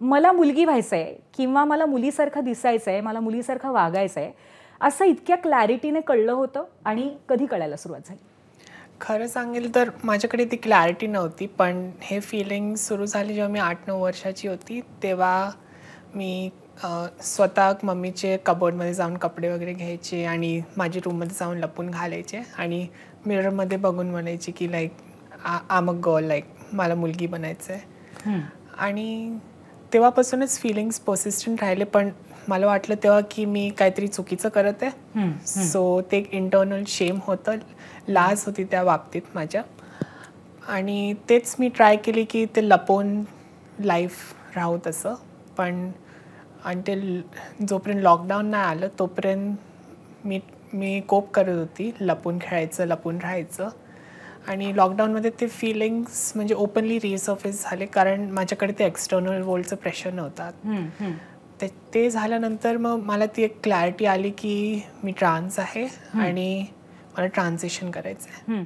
मला मुलगी व्हायचं आहे किंवा मला मुलीसारखं दिसायचं आहे, मला मुलीसारखं वागायचं आहे, असं इतक्या क्लॅरिटीने कळलं होतं आणि कधी कळायला सुरुवात झाली? खरं सांगेल तर माझ्याकडे ती क्लॅरिटी नव्हती, पण हे फीलिंग सुरू झाली जेव्हा मी 8-9 वर्षाची होती. तेव्हा मी स्वतः मम्मीचे कबोर्डमध्ये जाऊन कपडे वगैरे घ्यायचे आणि माझी रूममध्ये जाऊन लपून घालायचे आणि मिररमध्ये बघून म्हणायची की like I am a girl, like मला मुलगी बनायचं आहे. आणि तेव्हापासूनच फीलिंग्स पर्सिस्टंट राहिले, पण मला वाटलं तेव्हा की मी काहीतरी चुकीचं करत आहे. सो ते एक इंटर्नल शेम होतं, लाज होती त्या बाबतीत माझ्या. आणि तेच मी ट्राय केली की ते लपवून लाईफ राहू तसं. पण अंटिल जोपर्यंत लॉकडाऊन नाही आलं तोपर्यंत मी कोप करत होती, लपून खेळायचं, लपून राहायचं. आणि लॉकडाऊनमध्ये ते फीलिंग्स म्हणजे ओपनली रिसर्फेस झाले, कारण माझ्याकडे ते एक्सटर्नल वर्ल्डचं प्रेशर नव्हतं. ते झाल्यानंतर मग मला ती एक क्लॅरिटी आली की मी ट्रान्स आहे आणि मला ट्रान्झिशन करायचं आहे.